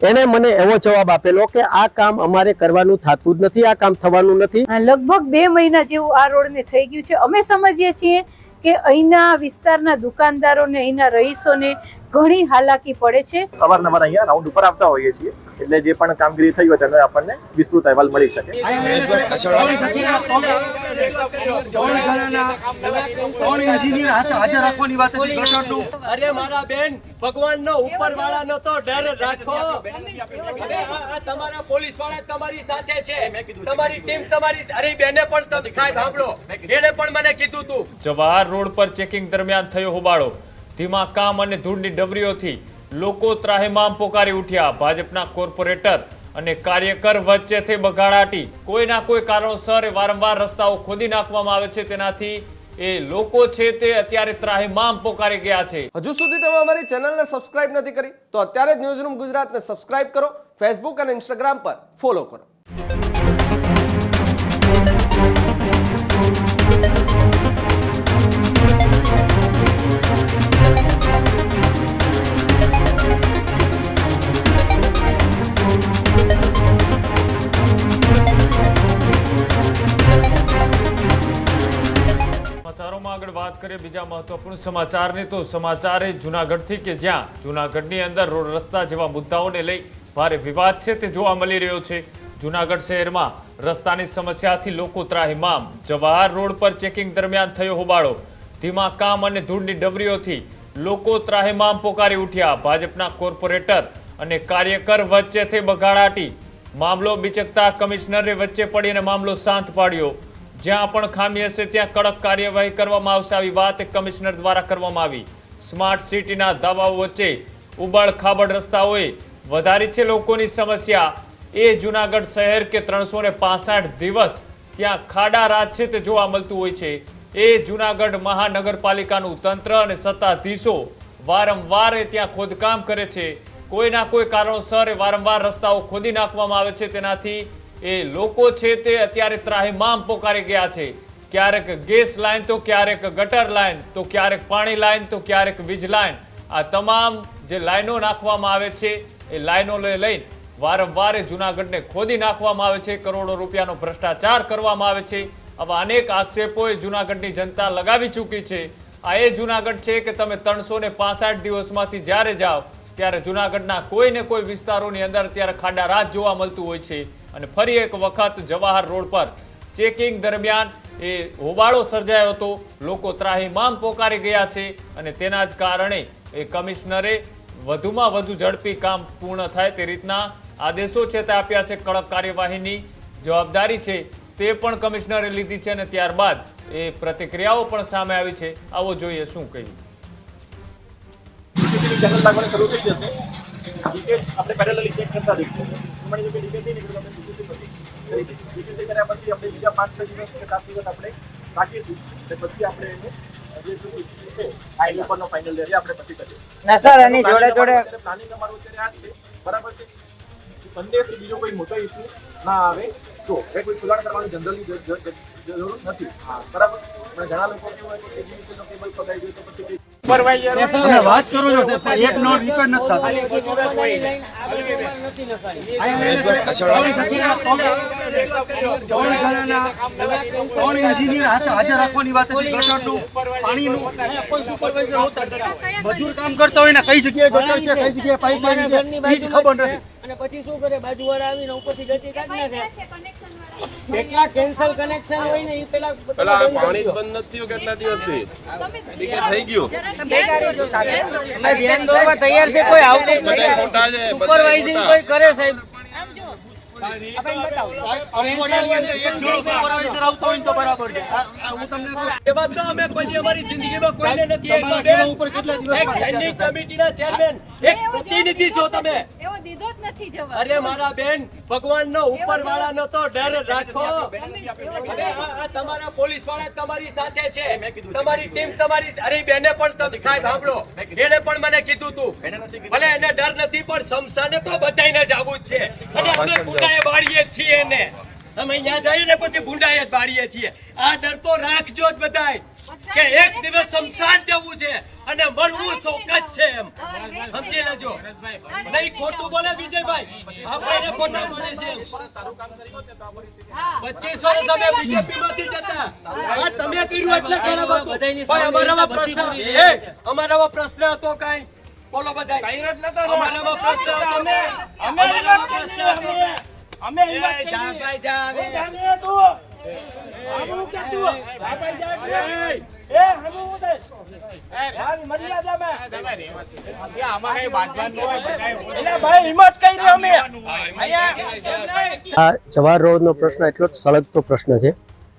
એને મને એવો જવાબ આપેલો કે આ કામ અમારે કરવાનું થતું જ નથી, આ કામ થવાનું નથી। લગભગ 2 મહિના જેવું આ રોડને થઈ ગયું છે। અમે સમજીએ છીએ કે અહીંના વિસ્તારના દુકાનદારોને અહીંના રહીશોને ઘણી હાલાકી પડે છે। અવારનવાર અહીંયા રાઉન્ડ ઉપર આવતા હોઈએ છીએ એટલે જે પણ કામગીરી થઈ હોય તેનો આપણને વિસ્તૃત અહેવાલ મળી શકે। અરે મારા બેન, ભગવાનનો ઉપરવાળાનો તો ડર રાખો। તમારા પોલીસ વાળા તમારી સાથે છે, તમારી ટીમ તમારી। અરે બેને પણ સાહેબ સાંભળો, એને પણ મને કીધું તું। જવાહર રોડ પર ચેકિંગ દરમિયાન થયો હોબાળો। ધીમા કામ અને ધૂળની ડબરીઓથી લોકો ત્રાહિમામ પોકારી ઉઠ્યા। ભાજપના કોર્પોરેટર અને કાર્યકર વચ્ચેથી બગાડાટી। કોઈના કોઈ કારણોસર વારંવાર રસ્તાઓ ખોદી નાખવામાં આવે છે, તેનાથી એ લોકો છે તે અત્યારે ત્રાહિમામ પોકારી ગયા છે। હજુ સુધી તમે અમારી ચેનલને સબસ્ક્રાઇબ નથી કરી તો અત્યારે જ ન્યૂઝરૂમ ગુજરાતને સબસ્ક્રાઇબ કરો, ફેસબુક અને ઇન્સ્ટાગ્રામ પર ફોલો કરો। સમાચારોમાં આગળ વાત કરીએ બીજા મહત્વપૂર્ણ સમાચારની તો સમાચાર એ જૂનાગઢથી કે જ્યાં જૂનાગઢની અંદર રોડ રસ્તા જેવા મુદ્દાઓને લઈ ભારે વિવાદ છે તે જોવા મળી રહ્યો છે। જૂનાગઢ શહેરમાં રસ્તાની સમસ્યાથી લોકો ત્રાહિમામ। જવાહર રોડ પર ચેકિંગ દરમિયાન થયો હોબાળો। ધીમા કામ અને ધૂળની ડબરીઓથી લોકો ત્રાહિમામ પોકારી ઉઠ્યા। ભાજપના કોર્પોરેટર અને કાર્યકર વચ્ચેથી બગાડાટી। મામલો બીચકતા કમિશનરે વચ્ચે પડી અને મામલો શાંત પાડ્યો। જ્યાં પણ ખામી હશે ત્યાં કડક કાર્યવાહી કરવામાં આવશે, આવી વાત કમિશનર દ્વારા કરવામાં આવી। સ્માર્ટ સિટીના દાવાઓ વચ્ચે ઉબડ ખાબડ રસ્તાઓએ વધારી છે લોકોની સમસ્યા। એ જૂનાગઢ શહેર કે 365 દિવસ ત્યાં ખાડા રાજ છે તે જોવા મળતું હોય છે। એ જૂનાગઢ મહાનગરપાલિકાનું તંત્ર અને સત્તાધીશો વારંવાર ત્યાં ખોદકામ કરે છે। કોઈના કોઈ કારણોસર વારંવાર રસ્તાઓ ખોદી નાખવામાં આવે છે, તેનાથી એ લોકો છે તે અત્યારે ત્રાહિમામ પોકારી ગયા છે। ક્યારેક ગેસ લાઈન તો ક્યારેક ગટર લાઈન તો ક્યારેક પાણી લાઈન તો ક્યારેક વીજ લાઈન, આ તમામ જે લાઈનો નાખવામાં આવે છે એ લાઈનો લઈને વારંવાર જૂનાગઢને ખોદી નાખવામાં આવે છે। કરોડો રૂપિયાનો ભ્રષ્ટાચાર કરવામાં આવે છે। આવા અનેક આક્ષેપો એ જૂનાગઢની જનતા લગાવી ચૂકી છે। આ એ જૂનાગઢ છે કે તમે 365 દિવસમાંથી જ્યારે જાઓ ત્યારે જૂનાગઢના કોઈ ને કોઈ વિસ્તારોની અંદર અત્યારે ખાડા રાજ જોવા મળતું હોય છે। અને ફરી એક વખત જવાહર રોડ પર ચેકિંગ દરમિયાન એ હોબાળો સર્જાયો હતો। લોકો ત્રાહિમામ પોકારી ગયા છે અને તેના જ કારણે એ કમિશનરે વધુમાં વધુ ઝડપી કામ પૂર્ણ થાય તે રીતના આદેશો છે તે આપ્યા છે। કડક કાર્યવાહીની જવાબદારી છે તે પણ કમિશનરે લીધી છે અને ત્યારબાદ એ પ્રતિક્રિયાઓ પણ સામે આવી છે। આવો જોઈએ શું કહ્યું। ચેનલ લાગવાની શરૂ થઈ જશે, ટિકિટ આપણે પેરેલલી ચેક કરતા રહીશું। તમારી જો ટિકિટ નહીં નીકળે આપણે ટિકિટ કર્યા પછી આપણે બીજા 5-6 દિવસ કે 7 દિવસ આપણે રાખીશું અને પછી આપણે એને જે છે ફાઇનલ પરનો ફાઇનલ એરિયા આપણે પછી કરીશું। ના સર, એની જોડે જોડે પ્લાનિંગ અમારું અત્યારે આ જ છે, બરાબર છે। બંદેથી બીજો કોઈ મોટો ઇસ્યુ ના આવે તો એ કોઈ ખુલાણ કરવાની જનરલી જરૂર નથી, બરાબર। પણ ઘણા લોકો કેવું હોય કે એજન્સીનો કેબલ પગાઈ ગયો તો પછી તમે વાત કરો છો એક નો રિપેર નથી થતો। ત્રણ એન્જિનિયર હાજર રાખવાની વાત હતી। ગટરનું, પાણીનું, કોઈ સુપરવાઇઝર હોતા મજૂર કામ કરતા હોય ને કઈ જગ્યાએ ગટર છે કઈ જગ્યાએ પાઇપલાઇન છે એ જ ખબર નથી। અને પછી શું કરે, બાજુવાળા આવીને ઉપરથી ગટી કાઢી નાખે। જેટલા કેન્સલ કનેક્શન હોય ને એ પેલા પાણી બંધ નથી થયું કેટલા દિવસથી થઈ ગયું। અમે ધ્યાન દોરવા તૈયાર છે, કોઈ આવતું જ નથી। સુપરવાઇઝિંગ કોઈ કરે સાહેબ? અરે મારા બેન, ભગવાનનો ઉપરવાળાનો તો ડર રાખો। તમારા પોલીસ વાળા તમારી સાથે છે, તમારી ટીમ તમારી। અરે બેને પણ સાહેબ સાંભળો, એને પણ મને કીધું તું। ભલે એને ડર નથી પણ શમશાને તો બધાને જવું જ છે અને અમે ગુંડાએ બાળીએ જ છીએ એને। અમે અહીંયા જઈએ ને પછી ગુંડાએ જ બાળીએ છીએ। આ ડર તો રાખજો જ બધાય। કે એક દિવસ શમશાન જવું છે અને મરવું શોકત છે એમ સમજી લેજો નહીં ખોટું બોલે વિજયભાઈ આપણે ખોટા બોલે છે 25 વર્ષ અમે બીજેપી માંથી જતા આ તમે કર્યું એટલે ખરાબ હતું અમારામાં પ્રશ્ન હતો કાઈ બોલો બધા અમારામાં પ્રશ્ન હતો અમારામાં પ્રશ્ન હતો અમે ભાઈ જાવે આ જવાહર રોડનો પ્રશ્ન એટલો જ સળગતો પ્રશ્ન છે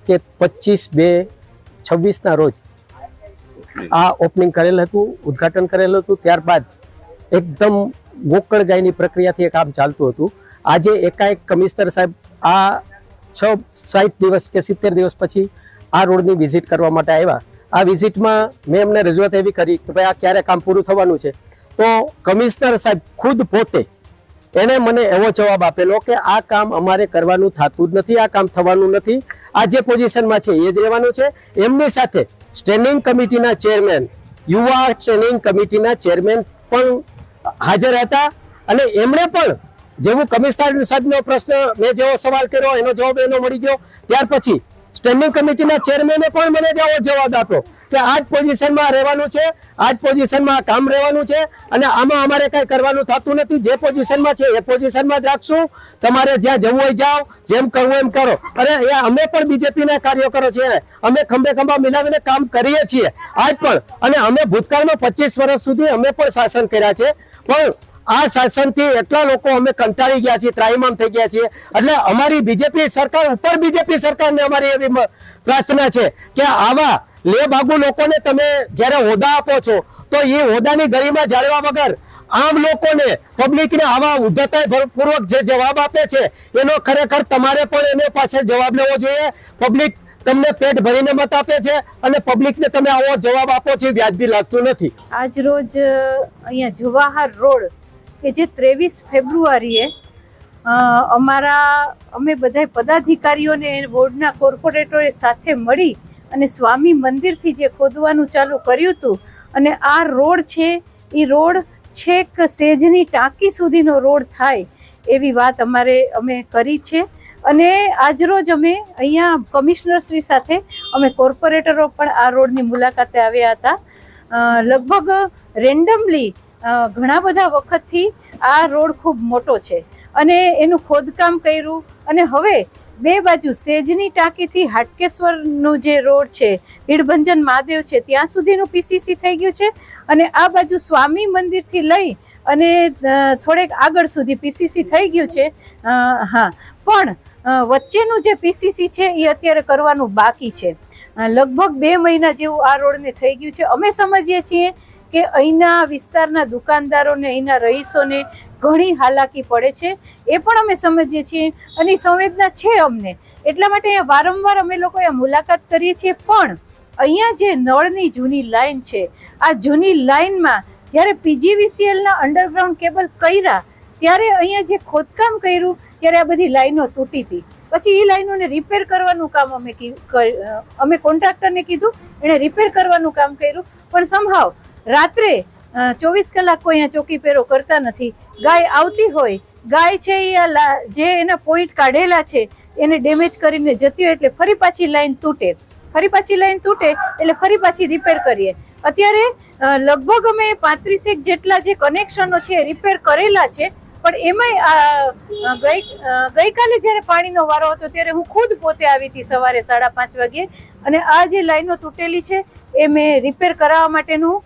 કે 25/2/26 ના રોજ આ ઓપનિંગ કરેલ હતું, ઉદ્ઘાટન કરેલું હતું. ત્યારબાદ એકદમ ગોકળ ગાયની પ્રક્રિયાથી કામ ચાલતું હતું. આજે એકાએક કમિશનર સાહેબ આ 60 દિવસ કે 70 દિવસ પછી આ રોડની વિઝિટ કરવા માટે આવ્યા. આ વિઝિટમાં મેં એમને રજૂઆત એવી કરી કે ભાઈ આ ક્યારે કામ પૂરું થવાનું છે. તો કમિશનર સાહેબ ખુદ પોતે એને મને એવો જવાબ આપેલો કે આ કામ અમારે કરવાનું થતું જ નથી, આ કામ થવાનું નથી, આ જે પોઝિશનમાં છે એ જ રહેવાનું છે. એમની સાથે સ્ટેન્ડિંગ કમિટીના ચેરમેન, યુવા સ્ટેન્ડિંગ કમિટીના ચેરમેન પણ હાજર હતા અને એમણે પણ જેવું કમિશનર સાહેબનો પ્રશ્ન મેં જેવો સવાલ કર્યો એનો જવાબ એનો મળી ગયો. ત્યાર પછી સ્ટેન્ડિંગ કમિટીના ચેરમેને પણ મને એવો જવાબ આપ્યો કે આ જ પોઝિશનમાં રહેવાનું છે, આ જ પોઝિશનમાં કામ રહેવાનું છે અને આમાં અમારે કઈ કરવાનું થતું નથી. જે પોઝિશનમાં છે એ પોઝિશનમાં જ રાખશું, તમારે જ્યાં જવું હોય જાઓ, જેમ કરવું એમ કરો. અરે એ અમે પણ બીજેપીના કાર્યકરો છીએ, અમે ખંભે ખંભા મિલાવીને કામ કરીએ છીએ આજ પણ. અને અમે ભૂતકાળમાં 25 વર્ષ સુધી અમે પણ શાસન કર્યા છે, પણ આ શાસનથી એટલા લોકો અમે કંટાળી ગયા છીએ, ત્રાહિમામ થઈ ગયા છીએ. એટલે અમારી બીજેપી સરકાર ઉપર બીજેપી સરકારને અમારી એવી પ્રાર્થના છે કે આવા લેબાગુ લોકોને તમે જ્યારે હોદ્દા આપો છો તો એ હોદ્દાની ગરિમા જાળવ્યા વગર આમ લોકોને, પબ્લિકને આવા ઉદ્ધતાપૂર્વક જે જવાબ આપે છે એનો ખરેખર તમારે પણ એને પાસે જવાબ લેવો જોઈએ. પબ્લિક તમને પેટ ભરીને મત આપે છે અને પબ્લિકને તમે આવો જવાબ આપો છો વ્યાજબી લાગતું નથી. આજ રોજ અહીંયા જવાહર રોડ કે જે 23 ફેબ્રુઆરીએ અમે બધા પદાધિકારીઓને વોર્ડના કોર્પોરેટરોએ સાથે મળી અને સ્વામી મંદિરથી જે ખોદવાનું ચાલુ કર્યું હતું અને આ રોડ છે એ રોડ છેક સેજની ટાંકી સુધીનો રોડ થાય એવી વાત અમે કરી છે. અને આજરોજ અમે અહીંયા કમિશનર શ્રી સાથે અમે કોર્પોરેટરો પણ આ રોડની મુલાકાતે આવ્યા હતા. લગભગ રેન્ડમલી ઘણા બધા વખતથી આ રોડ ખૂબ મોટો છે અને એનું ખોદકામ કર્યું અને હવે બે બાજુ સેજની ટાંકીથી હાટકેશ્વરનો જે રોડ છે, ભીડભંજન મહાદેવ છે, ત્યાં સુધીનું પીસીસી થઈ ગયું છે અને આ બાજુ સ્વામી મંદિરથી લઈ અને થોડેક આગળ સુધી પીસીસી થઈ ગયું છે. હા, પણ વચ્ચેનું જે પીસીસી છે એ અત્યારે કરવાનું બાકી છે. લગભગ 2 મહિના જેવું આ રોડને થઈ ગયું છે. અમે સમજીએ છીએ કે અહીંના વિસ્તારના દુકાનદારોને, અહીંના રહીશોને ઘણી હાલાકી પડે છે, એ પણ અમે સમજીએ છીએ અને સંવેદના છે અમને. એટલા માટે અહીંયા વારંવાર અમે લોકો અહીંયા મુલાકાત કરીએ છીએ. પણ અહીંયા જે નળની જૂની લાઈન છે, આ જૂની લાઈનમાં જ્યારે પીજીવીસીએલના અંડરગ્રાઉન્ડ કેબલ કર્યા ત્યારે અહીંયા જે ખોદકામ કર્યું ત્યારે આ બધી લાઈનો તૂટી હતી. પછી એ લાઈનોને રિપેર કરવાનું કામ અમે કોન્ટ્રાક્ટરને કીધું, એણે રિપેર કરવાનું કામ કર્યું. પણ સમહાવ રાત્રે 24 કલાક કોઈ અહીંયા ચોકી પેરો કરતા નથી. ગાય આવતી હોય, ગાય છે એ જે એના પોઈન્ટ કાઢેલા છે એને ડેમેજ કરીને જતી હોય એટલે ફરી પાછી લાઈન તૂટે, એટલે ફરી પાછી રિપેર કરીએ. અત્યારે લગભગ અમે 35 જેટલા જે કનેક્શનો છે રિપેર કરેલા છે. પણ એમાંય ગઈકાલે જ્યારે પાણીનો વારો હતો ત્યારે હું ખુદ પોતે આવી હતી સવારે 5:30 વાગે અને આ જે લાઈનો તૂટેલી છે એ મેં રિપેર કરાવવા માટેનું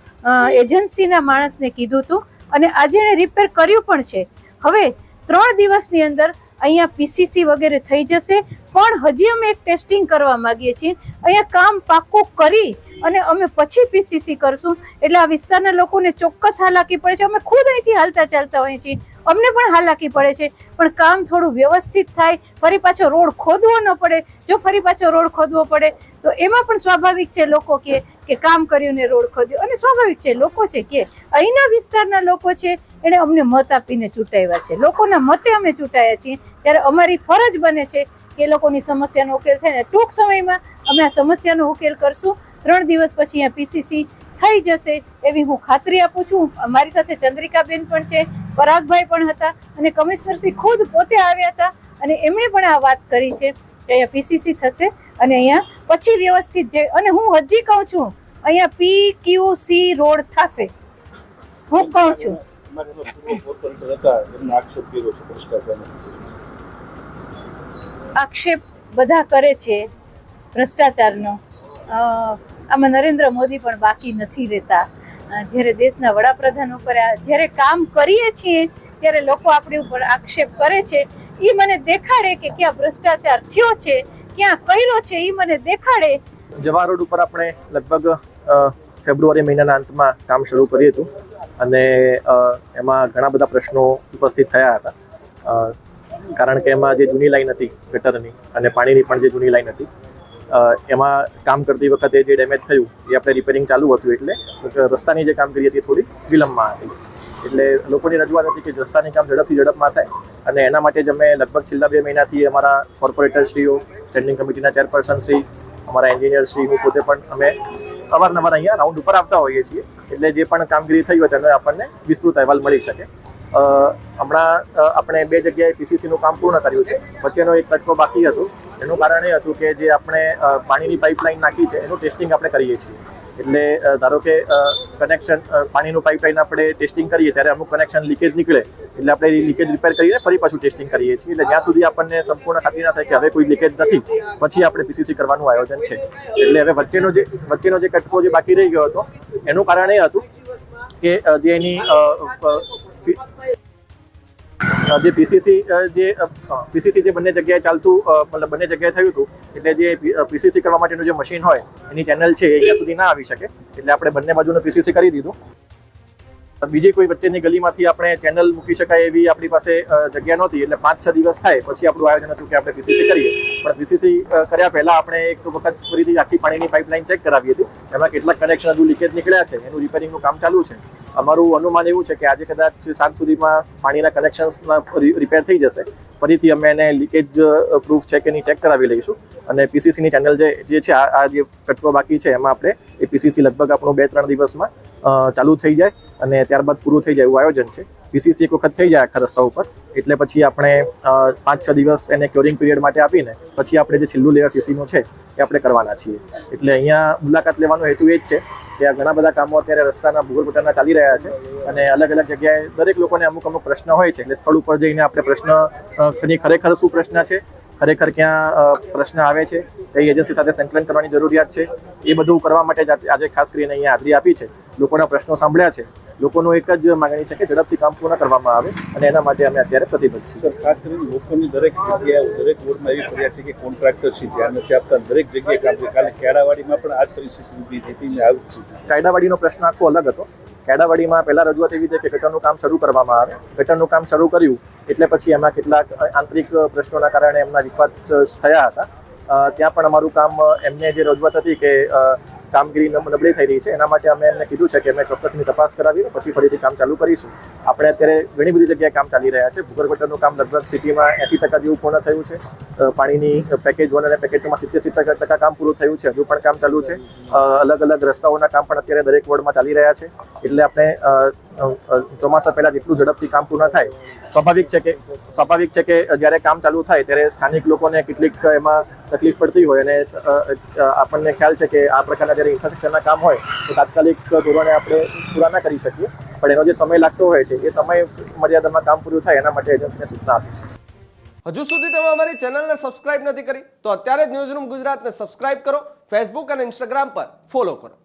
એજન્સીના માણસને કીધું હતું અને આજે એને રિપેર કર્યું પણ છે. હવે 3 દિવસની અંદર અહીંયા પીસીસી વગેરે થઈ જશે. પણ હજી અમે એક ટેસ્ટિંગ કરવા માંગીએ છીએ. અહીંયા કામ પાક્કું કરી અને અમે પછી પીસીસી કરશું. એટલે આ વિસ્તારના લોકોને ચોક્કસ હાલાકી પડે છે. અમે ખુદ અહીંથી હાલતા ચાલતા હોઈએ છીએ, અમને પણ હાલાકી પડે છે. પણ કામ થોડું વ્યવસ્થિત થાય, ફરી પાછો રોડ ખોદવો ન પડે. જો ફરી પાછો રોડ ખોદવો પડે તો એમાં પણ સ્વાભાવિક છે લોકો કે કામ કર્યું ને રોડ ખોદ્યો. અને સ્વાભાવિક છે, લોકો છે કે અહીંના વિસ્તારના લોકો છે એને અમને મત આપીને ચૂંટાવ્યા છે. લોકોના મતે અમે ચૂંટાયા છીએ ત્યારે અમારી ફરજ બને છે કે લોકોની સમસ્યાનો ઉકેલ થાય ને ટૂંક સમયમાં અમે આ સમસ્યાનો ઉકેલ કરશું 3 દિવસ પછી અહીંયા પીસીસી થઈ જશે એવી હું ખાતરી આપું છું. મારી સાથે ચંદ્રિકાબેન પણ છે, પરાગભાઈ પણ હતા અને કમિશનરશ્રી ખુદ પોતે આવ્યા હતા અને એમણે પણ આ વાત કરી છે કે અહીંયા પીસીસી થશે અને અહીંયા પછી વ્યવસ્થિત જે, અને હું હજી કહું છું અહીંયા PQC રોડ થશે. હું કહું છું આક્ષેપ બધા કરે છે ભ્રષ્ટાચારનો. આમાં નરેન્દ્ર મોદી પણ બાકી નથી રહેતા. જ્યારે દેશના વડાપ્રધાન ઉપર જ્યારે કામ કરીએ છીએ ત્યારે લોકો આપણી ઉપર આક્ષેપ કરે છે. એ મને દેખાડે કે ક્યાં ભ્રષ્ટાચાર થયો છે, ક્યાં કર્યો છે, એ મને દેખાડે. જવાહર રોડ ઉપર આપણે લગભગ ફેબ્રુઆરી મહિનાના અંતમાં કામ શરૂ કર્યું હતું અને એમાં ઘણા બધા પ્રશ્નો ઉપસ્થિત થયા હતા. કારણ કે એમાં જે જૂની લાઈન હતી ગટરની અને પાણીની પણ જે જૂની લાઈન હતી એમાં કામ કરતી વખતે જે ડેમેજ થયું એ આપણે રિપેરિંગ ચાલુ હતું, એટલે રસ્તાની જે કામગીરી હતી થોડી વિલંબમાં હતી. એટલે લોકોની રજૂઆત હતી કે રસ્તાની કામ ઝડપમાં થાય અને એના માટે જ અમે લગભગ છેલ્લા 2 મહિનાથી અમારા કોર્પોરેટરશ્રીઓ, સ્ટેન્ડિંગ કમિટીના ચેરપર્સન શ્રી, અમારા એન્જિનિયરશ્રી, હું પોતે પણ અમે અવારનવાર અહીંયા રાઉન્ડ ઉપર આવતા હોઈએ છીએ. એટલે જે પણ કામગીરી થઈ હોય તેનો આપણને વિસ્તૃત અહેવાલ મળી શકે. હમણાં આપણે 2 જગ્યાએ પીસીસીનું કામ પૂર્ણ કર્યું છે. વચ્ચેનો એક કટકો બાકી હતું. એનું કારણ એ હતું કે જે આપણે પાણીની પાઇપલાઇન નાખી છે એનું ટેસ્ટિંગ આપણે કરીએ છીએ. એટલે ધારો કે કનેક્શન પાણીનું પાઇપલાઇન આપણે ટેસ્ટિંગ કરીએ ત્યારે અમુક કનેક્શન લીકેજ નીકળે એટલે આપણે લીકેજ રિપેર કરીને ફરી પાછું ટેસ્ટિંગ કરીએ છીએ. એટલે જ્યાં સુધી આપણને સંપૂર્ણ ખાતરી ના થાય કે હવે કોઈ લીકેજ નથી પછી આપણે પીસીસી કરવાનું આયોજન છે. એટલે હવે વચ્ચેનો જે કટકો જે બાકી રહી ગયો હતો એનું કારણ એ હતું કે જે એની જે પીસીસી જે બંને જગ્યાએ ચાલતું, મતલબ બંને જગ્યાએ થયું હતું, એટલે જે પીસીસી કરવા માટેનું જે મશીન હોય એની ચેનલ છે એ અહીંયા સુધી ના આવી શકે. એટલે આપણે બંને બાજુનું પીસીસી કરી દીધું. બીજી કોઈ વચ્ચેની ગલીમાંથી આપણે ચેનલ મૂકી શકાય એવી આપણી પાસે જગ્યા નહોતી. એટલે 5-6 દિવસ થાય પછી આપણું આયોજન હતું કે આપણે પીસીસી કરીએ. પણ પીસીસી કર્યા પહેલા આપણે એક વખત ફરીથી આખી પાણીની પાઇપલાઇન ચેક કરાવી હતી. એમાં કેટલાક કનેક્શન હજુ લીકેજ નીકળ્યા છે, એનું રિપેરિંગનું કામ ચાલુ છે. અમારું અનુમાન એવું છે કે આજે કદાચ 7 સુધીમાં પાણીના કનેક્શન્સના રિપેર થઈ જશે. ફરીથી અમે એને લીકેજ પ્રૂફ છે કે નહીં ચેક કરાવી લઈશું અને પીસીસીની ચેનલ જે છે આ જે કટકો બાકી છે એમાં આપણે એ પીસીસી લગભગ આપણું 2-3 દિવસમાં ચાલુ થઈ જાય અને ત્યારબાદ પૂરું થઈ જાય એવું આયોજન છે. પીસીસી એક વખત થઈ જાય આખા રસ્તા ઉપર એટલે પછી આપણે 5-6 દિવસ એને ક્યોરિંગ પીરિયડ માટે આપીને પછી આપણે જે છેલ્લું લેયર સીસીનું છે એ આપણે કરવાના છીએ. એટલે અહીંયા મુલાકાત લેવાનો હેતુ એ જ છે કે આ ઘણા બધા કામો અત્યારે રસ્તાના ભૂગર્ભ ગટરના ચાલી રહ્યા છે અને અલગ અલગ જગ્યાએ દરેક લોકોને અમુક પ્રશ્ન હોય છે. એટલે સ્થળ ઉપર જઈને આપણે પ્રશ્ન ખરેખર શું પ્રશ્ન છે, ખરેખર ક્યાં પ્રશ્ન આવે છે, કઈ એજન્સી સાથે સંકલન કરવાની જરૂરિયાત છે, એ બધું કરવા માટે આજે ખાસ કરીને અહીંયા હાજરી આપી છે. લોકોના પ્રશ્નો સાંભળ્યા છે. લોકોનું એક જ માંગણી છે કે ઝડપથી કામ પૂર્ણ કરવામાં આવે અને એના માટે અમે અત્યારે પ્રતિબદ્ધ છીએ. સર, ખાસ કરીને લોકોની દરેક જગ્યાએ દરેક વોર્ડમાં એવી ફરિયાદ છે કે કોન્ટ્રાક્ટર છે ધ્યાન નથી આપતા, દરેક જગ્યાએ કામ છે. કાલે કેળાવાડીમાં પણ આ જ પરિસ્થિતિ ઊભી થઈ આવી છે. કાયદાવાડીનો પ્રશ્ન આખો અલગ હતો. કેળાવાડીમાં પહેલા રજૂઆત એવી છે કે ગટરનું કામ શરૂ કરવામાં આવે. ગટરનું કામ શરૂ કર્યું એટલે પછી એમાં કેટલાક આંતરિક પ્રશ્નોના કારણે એમના વિવાદ થયા હતા. ત્યાં પણ અમારું કામ, એમને જે રજૂઆત હતી કે કામગીરી નબળી થઈ રહી છે એના માટે અમે એમને કીધું છે કે અમે ચોક્કસની તપાસ કરાવીને પછી ફરીથી કામ ચાલુ કરીશું. આપણે અત્યારે ઘણી બધી જગ્યાએ કામ ચાલી રહ્યા છે. ભૂગર્ભ ગટરનું કામ લગભગ સિટીમાં 80% જેવું પૂર્ણ થયું છે. પાણીની પેકેજ 1 અને પેકેજ 2માં 70% કામ પૂરું થયું છે. હજુ પણ કામ ચાલુ છે. અલગ અલગ રસ્તાઓના કામ પણ અત્યારે દરેક વોર્ડમાં ચાલી રહ્યા છે. એટલે આપણે ચોમાસા પહેલા જેટલું ઝડપથી કામ પૂર્ણ થાય, સ્વાભાવિક છે કે જ્યારે કામ ચાલુ થાય ત્યારે સ્થાનિક લોકોને કેટલીક એમાં તકલીફ પડતી હોય અને આપણને ખ્યાલ છે કે આ પ્રકારના જ્યારે ઇન્ફ્રાસ્ટ્રક્ચરના કામ હોય તો તાત્કાલિક ધોરણે આપણે પૂરા ના કરી શકીએ. પણ એનો જે સમય લાગતો હોય છે એ સમય મર્યાદામાં કામ પૂરું થાય એના માટે એજન્સીને સૂચના આપી છે. હજુ સુધી તમે અમારી ચેનલને સબસ્ક્રાઇબ નથી કરી તો અત્યારે જ ન્યૂઝરૂમ ગુજરાતને સબસ્ક્રાઇબ કરો, ફેસબુક અને ઇન્સ્ટાગ્રામ પર ફોલો કરો.